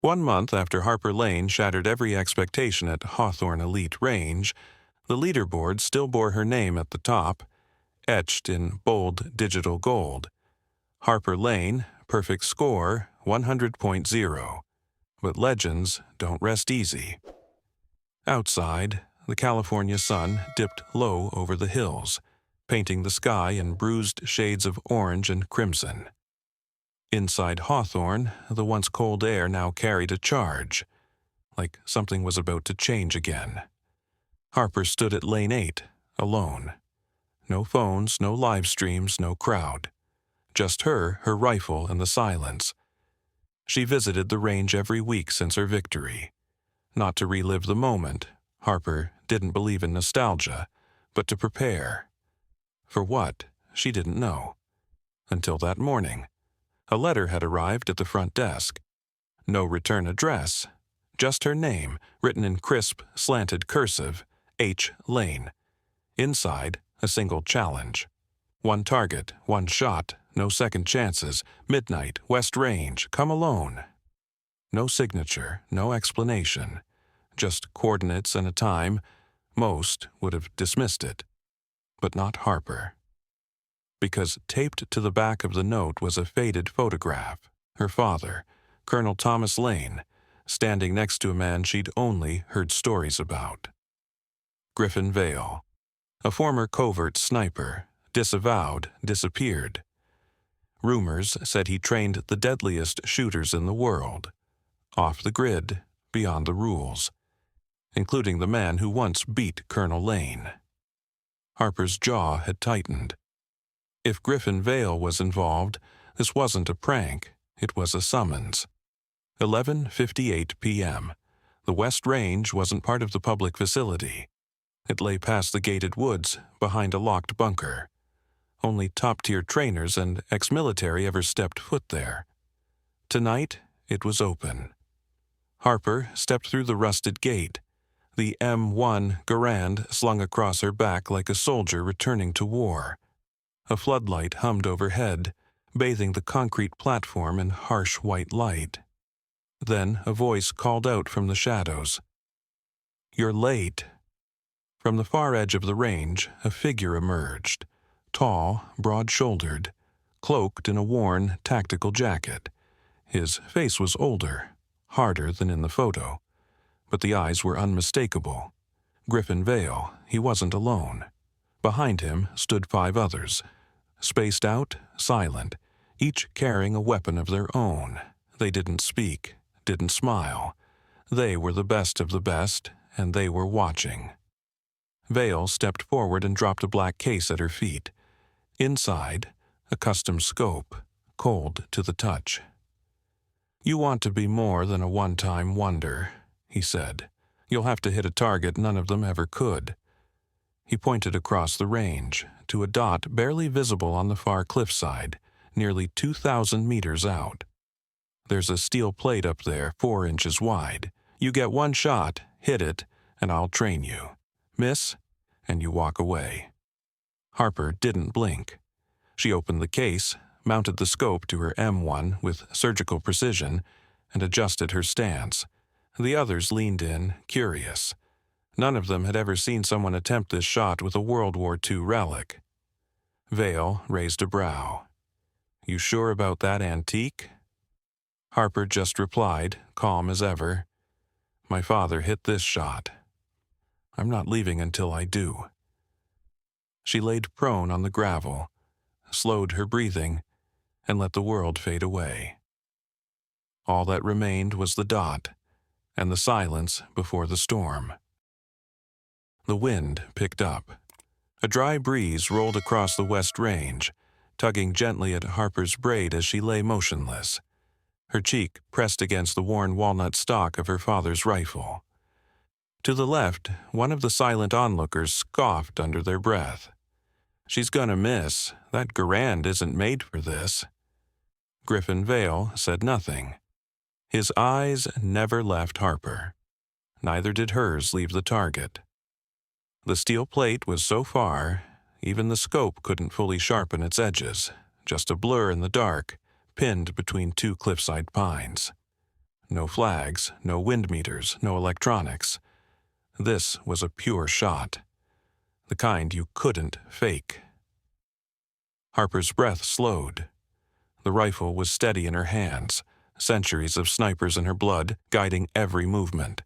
1 month after Harper Lane shattered every expectation at Hawthorne Elite Range, the leaderboard still bore her name at the top, etched in bold digital gold. Harper Lane, perfect score, 100.0. But legends don't rest easy. Outside, the California sun dipped low over the hills, painting the sky in bruised shades of orange and crimson. Inside Hawthorne, the once cold air now carried a charge, like something was about to change again. Harper stood at Lane 8, alone. No phones, no live streams, no crowd. Just her rifle, and the silence. She visited the range every week since her victory. Not to relive the moment. Harper didn't believe in nostalgia, but to prepare. For what? She didn't know. Until that morning. A letter had arrived at the front desk. No return address. Just her name, written in crisp, slanted cursive, H. Lane. Inside, a single challenge. 1 target, 1 shot, no second chances, midnight, West Range, come alone. No signature, no explanation. Just coordinates and a time. Most would have dismissed it. But not Harper. Because taped to the back of the note was a faded photograph. Her father, Colonel Thomas Lane, standing next to a man she'd only heard stories about. Griffin Vale, a former covert sniper, disavowed, disappeared. Rumors said he trained the deadliest shooters in the world, off the grid, beyond the rules, including the man who once beat Colonel Lane. Harper's jaw had tightened. If Griffin Vale was involved, this wasn't a prank, it was a summons. 11:58 p.m. The West Range wasn't part of the public facility. It lay past the gated woods, behind a locked bunker. Only top-tier trainers and ex-military ever stepped foot there. Tonight, it was open. Harper stepped through the rusted gate, the M1 Garand slung across her back like a soldier returning to war. A floodlight hummed overhead, bathing the concrete platform in harsh white light. Then a voice called out from the shadows. "You're late." From the far edge of the range, a figure emerged. Tall, broad-shouldered, cloaked in a worn, tactical jacket. His face was older, harder than in the photo, but the eyes were unmistakable. Griffin Vale, he wasn't alone. Behind him stood 5 others, spaced out, silent, each carrying a weapon of their own. They didn't speak, didn't smile. They were the best of the best, and they were watching. Vale stepped forward and dropped a black case at her feet. Inside, a custom scope, cold to the touch. "You want to be more than a one-time wonder," he said. "You'll have to hit a target none of them ever could." He pointed across the range, to a dot barely visible on the far cliffside, nearly 2,000 meters out. "There's a steel plate up there, 4 inches wide. You get 1 shot, hit it, and I'll train you. Miss, and you walk away." Harper didn't blink. She opened the case, mounted the scope to her M1 with surgical precision, and adjusted her stance. The others leaned in, curious. None of them had ever seen someone attempt this shot with a World War II relic. Vale raised a brow. "You sure about that antique?" Harper just replied, calm as ever. "My father hit this shot. I'm not leaving until I do." She laid prone on the gravel, slowed her breathing, and let the world fade away. All that remained was the dot, and the silence before the storm. The wind picked up. A dry breeze rolled across the West Range, tugging gently at Harper's braid as she lay motionless, her cheek pressed against the worn walnut stock of her father's rifle. To the left, one of the silent onlookers scoffed under their breath. "She's gonna miss. That Garand isn't made for this." Griffin Vale said nothing. His eyes never left Harper. Neither did hers leave the target. The steel plate was so far, even the scope couldn't fully sharpen its edges, just a blur in the dark, pinned between 2 cliffside pines. no flags, no wind meters, no electronics. This was a pure shot. The kind you couldn't fake. Harper's breath slowed. The rifle was steady in her hands, centuries of snipers in her blood guiding every movement.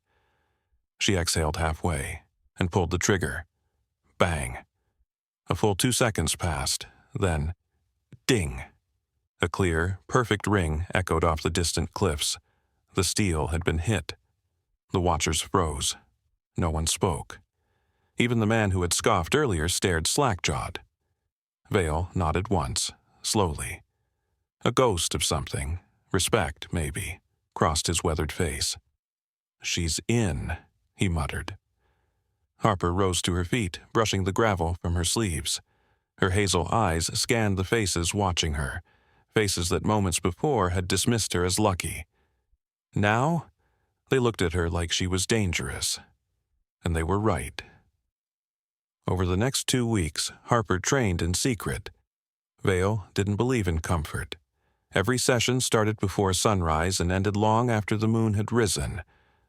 She exhaled halfway and pulled the trigger. Bang. A full 2 seconds passed, then ding. A clear, perfect ring echoed off the distant cliffs. The steel had been hit. The watchers froze. No one spoke. Even the man who had scoffed earlier stared slack-jawed. Vale nodded once, slowly. A ghost of something, respect maybe, crossed his weathered face. "She's in," he muttered. Harper rose to her feet, brushing the gravel from her sleeves. Her hazel eyes scanned the faces watching her, faces that moments before had dismissed her as lucky. Now, they looked at her like she was dangerous. And they were right. Over the next 2 weeks, Harper trained in secret. Vale didn't believe in comfort. Every session started before sunrise and ended long after the moon had risen.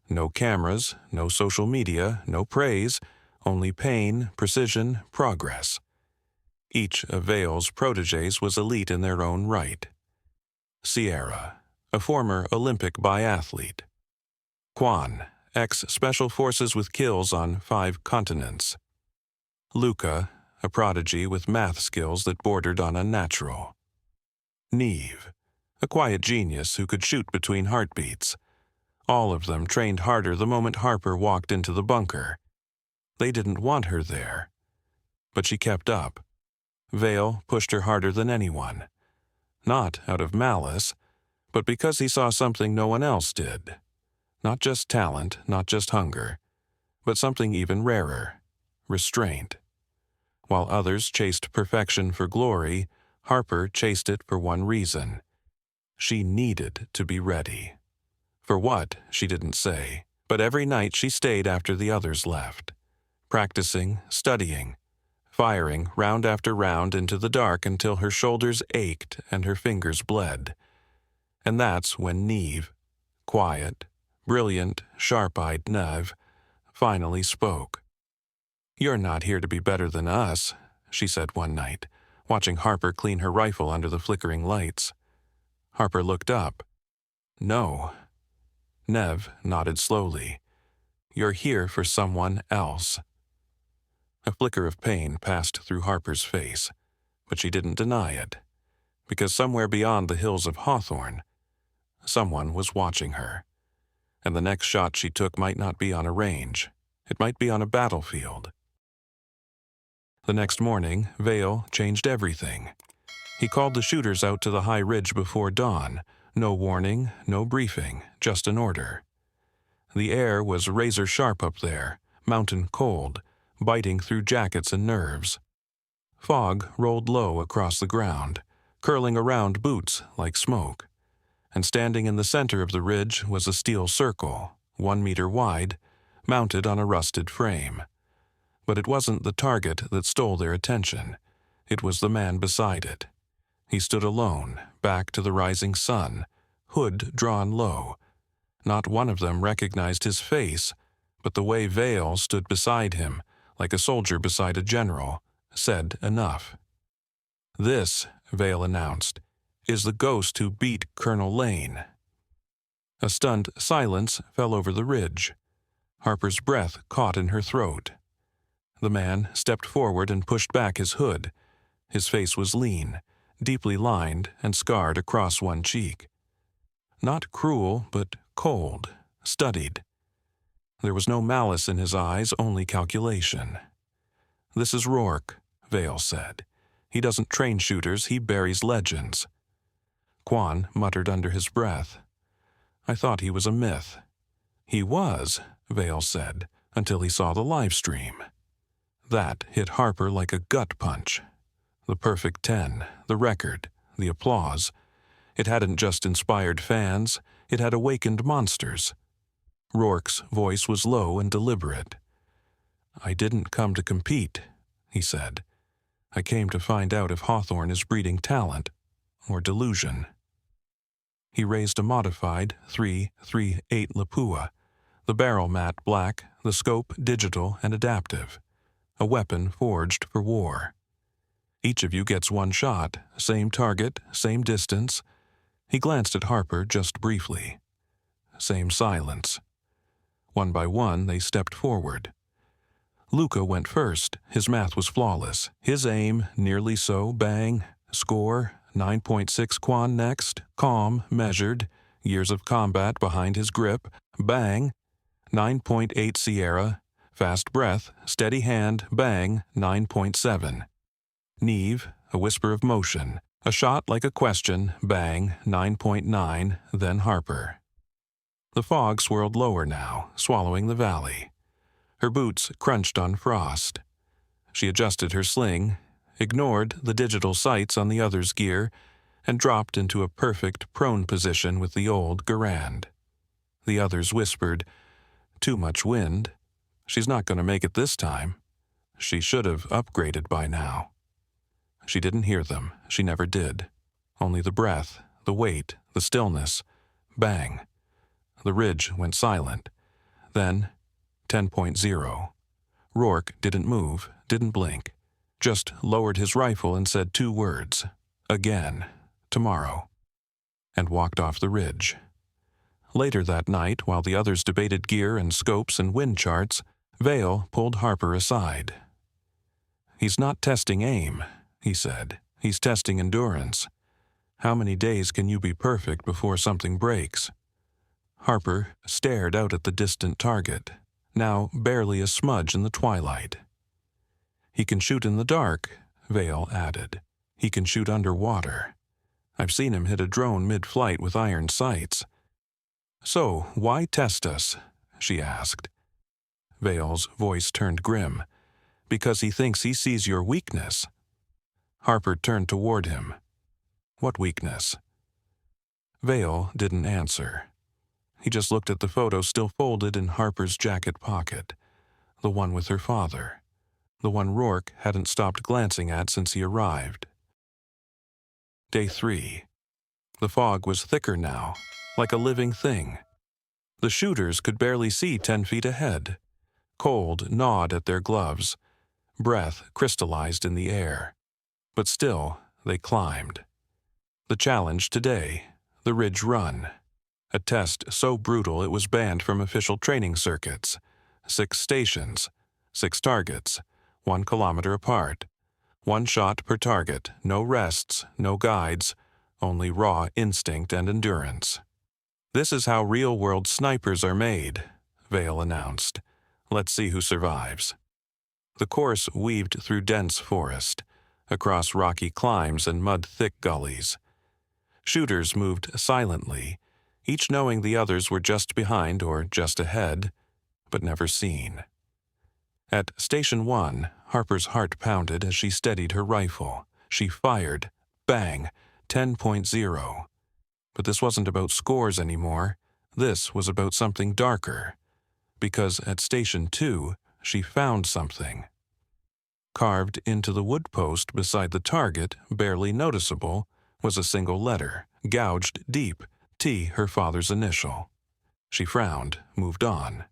No cameras, no social media, no praise, only pain, precision, progress. Each of Vale's protégés was elite in their own right. Sierra, a former Olympic biathlete. Quan, ex-Special Forces with kills on 5 continents. Luca, a prodigy with math skills that bordered on unnatural. Neve, a quiet genius who could shoot between heartbeats. All of them trained harder the moment Harper walked into the bunker. They didn't want her there. But she kept up. Vale pushed her harder than anyone. Not out of malice, but because he saw something no one else did. Not just talent, not just hunger, but something even rarer, restraint. While others chased perfection for glory, Harper chased it for one reason. She needed to be ready. For what, she didn't say, but every night she stayed after the others left. Practicing, studying, firing round after round into the dark until her shoulders ached and her fingers bled. And that's when Neve, quiet, brilliant, sharp-eyed Neve, finally spoke. "You're not here to be better than us," she said one night, watching Harper clean her rifle under the flickering lights. Harper looked up. "No." Neve nodded slowly. "You're here for someone else." A flicker of pain passed through Harper's face, but she didn't deny it, because somewhere beyond the hills of Hawthorne, someone was watching her. And the next shot she took might not be on a range. It might be on a battlefield. The next morning, Vale changed everything. He called the shooters out to the high ridge before dawn. No warning, no briefing, just an order. The air was razor-sharp up there, mountain cold, biting through jackets and nerves. Fog rolled low across the ground, curling around boots like smoke. And standing in the center of the ridge was a steel circle, 1 meter wide, mounted on a rusted frame. But it wasn't the target that stole their attention. It was the man beside it. He stood alone, back to the rising sun, hood drawn low. Not one of them recognized his face, but the way Vale stood beside him, like a soldier beside a general, said enough. "This," Vale announced, "is the ghost who beat Colonel Lane." A stunned silence fell over the ridge. Harper's breath caught in her throat. The man stepped forward and pushed back his hood. His face was lean, deeply lined and scarred across one cheek. Not cruel, but cold, studied. There was no malice in his eyes, only calculation. "This is Rourke," Vale said. "He doesn't train shooters, he buries legends." Quan muttered under his breath. "I thought he was a myth." "He was," Vale said, "until he saw the live stream." That hit Harper like a gut punch. The perfect 10, the record, the applause. It hadn't just inspired fans, it had awakened monsters. Rourke's voice was low and deliberate. "I didn't come to compete," he said. "I came to find out if Hawthorne is breeding talent or delusion." He raised a modified 338 Lapua, the barrel matte black, the scope digital and adaptive, a weapon forged for war. Each of you gets one shot, same target, same distance. He glanced at Harper just briefly. Same silence. One by one, they stepped forward. Luca went first. His math was flawless. His aim, nearly so, bang. Score, 9.6 quan next. Calm, measured. Years of combat behind his grip. Bang. 9.8 Sierra. Fast breath, steady hand, bang, 9.7. Neve, a whisper of motion. A shot like a question, bang, 9.9, then Harper. The fog swirled lower now, swallowing the valley. Her boots crunched on frost. She adjusted her sling, ignored the digital sights on the other's gear, and dropped into a perfect prone position with the old Garand. The others whispered, "Too much wind. She's not going to make it this time." She should have upgraded by now. She didn't hear them. She never did. Only the breath, the weight, the stillness. Bang. The ridge went silent. Then, 10.0. Rourke didn't move, didn't blink. Just lowered his rifle and said 2 words. Again. Tomorrow. And walked off the ridge. Later that night, while the others debated gear and scopes and wind charts, Vale pulled Harper aside. "He's not testing aim," he said. "He's testing endurance. How many days can you be perfect before something breaks?" Harper stared out at the distant target, now barely a smudge in the twilight. "He can shoot in the dark," Vale added. "He can shoot underwater. I've seen him hit a drone mid-flight with iron sights." "So, why test us?" she asked. Vale's voice turned grim. "Because he thinks he sees your weakness." Harper turned toward him. "What weakness?" Vale didn't answer. He just looked at the photo still folded in Harper's jacket pocket, the one with her father, the one Rourke hadn't stopped glancing at since he arrived. Day 3. The fog was thicker now, like a living thing. The shooters could barely see 10 feet ahead. Cold gnawed at their gloves. Breath crystallized in the air. But still, they climbed. The challenge today, the Ridge Run. A test so brutal it was banned from official training circuits. 6 stations, 6 targets, 1 kilometer apart. 1 shot per target, no rests, no guides, only raw instinct and endurance. "This is how real-world snipers are made," Vale announced. "Let's see who survives." The course weaved through dense forest, across rocky climbs and mud-thick gullies. Shooters moved silently, each knowing the others were just behind or just ahead, but never seen. At Station 1, Harper's heart pounded as she steadied her rifle. She fired. Bang! 10.0. But this wasn't about scores anymore. This was about something darker. Because at Station 2, she found something. Carved into the wood post beside the target, barely noticeable, was a single letter, gouged deep, T, her father's initial. She frowned, moved on.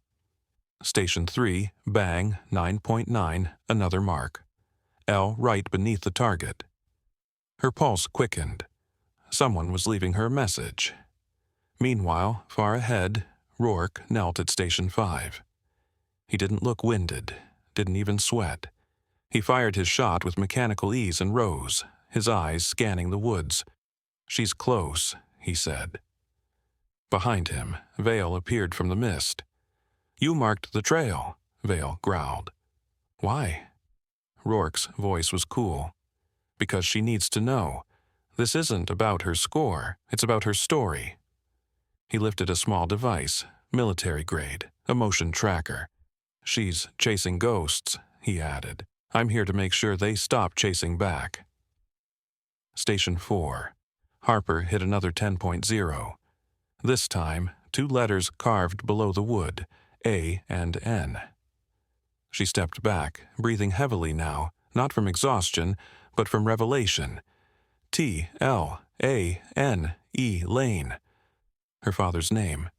Station 3, bang, 9.9, another mark. L right beneath the target. Her pulse quickened. Someone was leaving her a message. Meanwhile, far ahead, Rourke knelt at Station 5. He didn't look winded, didn't even sweat. He fired his shot with mechanical ease and rose, his eyes scanning the woods. "She's close," he said. Behind him, Vale appeared from the mist. "You marked the trail," Vale growled. "Why?" Rourke's voice was cool. "Because she needs to know. This isn't about her score, it's about her story." He lifted a small device, military grade, a motion tracker. "She's chasing ghosts," he added. "I'm here to make sure they stop chasing back." Station 4. Harper hit another 10.0. This time, 2 letters carved below the wood, A and N. She stepped back, breathing heavily now, not from exhaustion, but from revelation. T-L-A-N-E Lane. her father's name.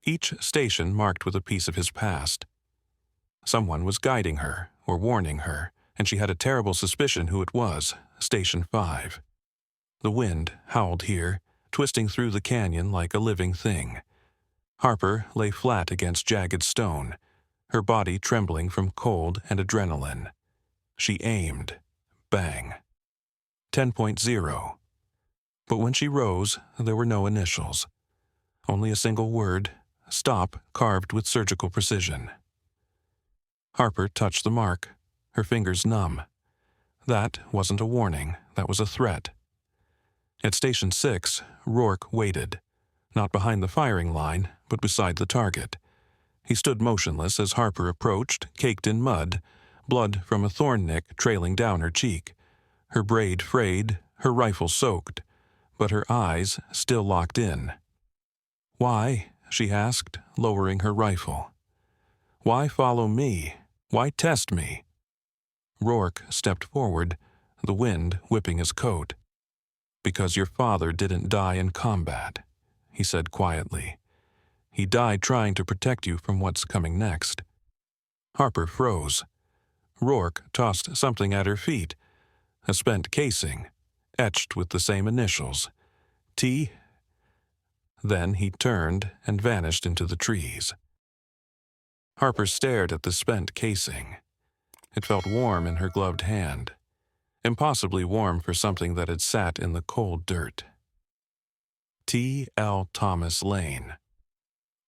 Each station marked with a piece of his past. Someone was guiding her or warning her, and she had a terrible suspicion who it was, Station 5. The wind howled here, twisting through the canyon like a living thing. Harper lay flat against jagged stone, her body trembling from cold and adrenaline. She aimed. Bang. 10.0. But when she rose, there were no initials. Only a single word, stop, carved with surgical precision. Harper touched the mark, her fingers numb. That wasn't a warning, that was a threat. At Station 6, Rourke waited, not behind the firing line, but beside the target. He stood motionless as Harper approached, caked in mud, blood from a thorn nick trailing down her cheek. Her braid frayed, her rifle soaked, but her eyes still locked in. "Why?" she asked, lowering her rifle. "Why follow me? Why test me?" Rourke stepped forward, the wind whipping his coat. "Because your father didn't die in combat," he said quietly. "He died trying to protect you from what's coming next." Harper froze. Rourke tossed something at her feet, a spent casing, etched with the same initials, T. Then he turned and vanished into the trees. Harper stared at the spent casing. It felt warm in her gloved hand, impossibly warm for something that had sat in the cold dirt. T. L. Thomas Lane.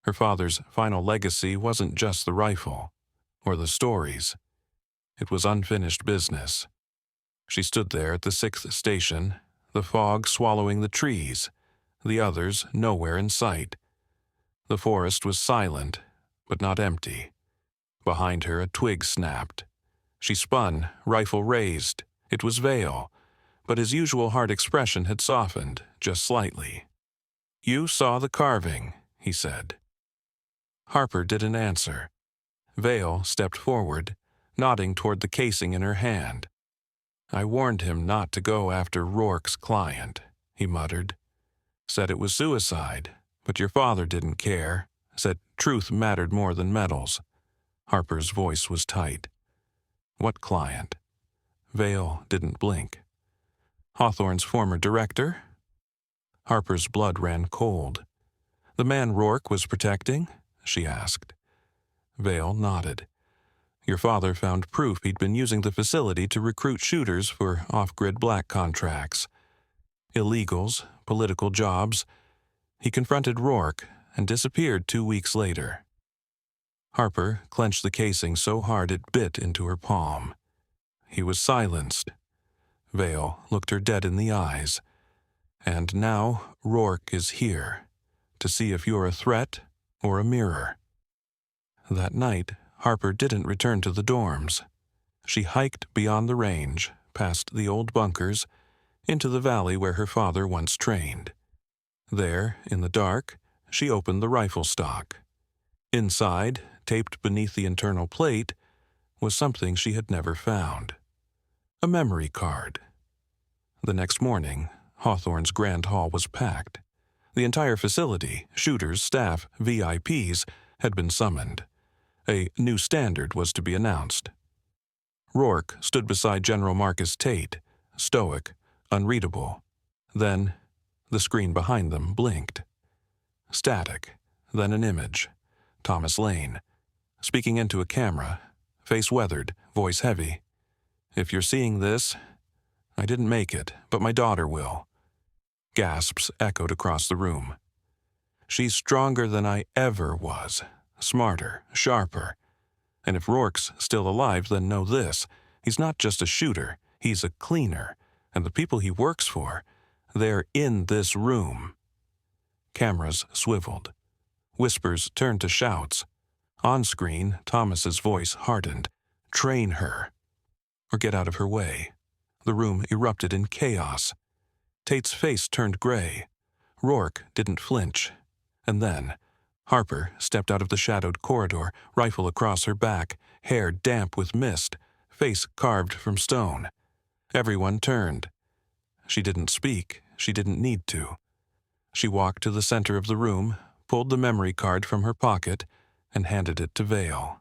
Her father's final legacy wasn't just the rifle, or the stories. It was unfinished business. She stood there at the 6th station, the fog swallowing the trees, the others nowhere in sight. The forest was silent, but not empty. Behind her a twig snapped. She spun, rifle raised. It was Vale, but his usual hard expression had softened, just slightly. "You saw the carving," he said. Harper didn't answer. Vale stepped forward, nodding toward the casing in her hand. "I warned him not to go after Rourke's client," he muttered. "Said it was suicide, but your father didn't care. Said truth mattered more than medals." Harper's voice was tight. "What client?" Vale didn't blink. "Hawthorne's former director?" Harper's blood ran cold. "The man Rourke was protecting?" she asked. Vale nodded. "Your father found proof he'd been using the facility to recruit shooters for off-grid black contracts. Illegals, political jobs. He confronted Rourke and disappeared 2 weeks later." Harper clenched the casing so hard it bit into her palm. He was silenced. Vale looked her dead in the eyes. "And now Rourke is here, to see if you're a threat or a mirror." That night, Harper didn't return to the dorms. She hiked beyond the range, past the old bunkers, into the valley where her father once trained. There, in the dark, she opened the rifle stock. Inside, taped beneath the internal plate, was something she had never found. A memory card. The next morning, Hawthorne's grand hall was packed. The entire facility, shooters, staff, VIPs, had been summoned. A new standard was to be announced. Rourke stood beside General Marcus Tate, stoic, unreadable. Then, the screen behind them blinked. Static, then an image. Thomas Lane, speaking into a camera, face weathered, voice heavy. "If you're seeing this, I didn't make it, but my daughter will." Gasps echoed across the room. "She's stronger than I ever was, smarter, sharper. And if Rourke's still alive, then know this. He's not just a shooter, he's a cleaner. And the people he works for, they're in this room." Cameras swiveled. Whispers turned to shouts. On screen, Thomas's voice hardened. "Train her, or get out of her way." The room erupted in chaos. Tate's face turned gray. Rourke didn't flinch. And then, Harper stepped out of the shadowed corridor, rifle across her back, hair damp with mist, face carved from stone. Everyone turned. She didn't speak. She didn't need to. She walked to the center of the room, pulled the memory card from her pocket, and handed it to Vale.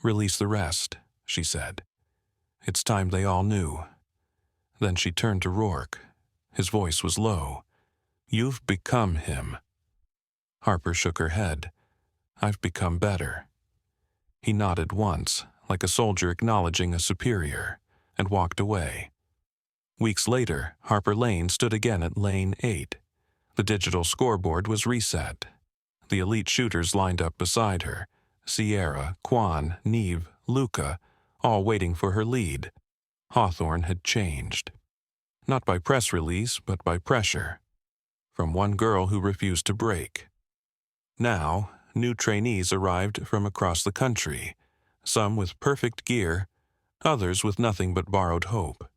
"Release the rest," she said. "It's time they all knew." Then she turned to Rourke. His voice was low. "You've become him." Harper shook her head. "I've become better." He nodded once, like a soldier acknowledging a superior, and walked away. Weeks later, Harper Lane stood again at Lane 8. The digital scoreboard was reset. The elite shooters lined up beside her, Sierra, Quan, Neve, Luca, all waiting for her lead. Hawthorne had changed. Not by press release, but by pressure. From one girl who refused to break. Now, new trainees arrived from across the country, some with perfect gear, others with nothing but borrowed hope.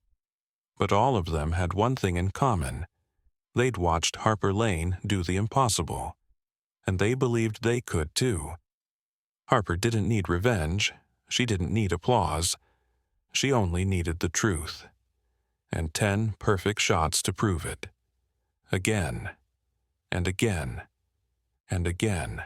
But all of them had one thing in common. They'd watched Harper Lane do the impossible, and they believed they could too. Harper didn't need revenge. She didn't need applause. She only needed the truth. And 10 perfect shots to prove it. Again, and again, and again.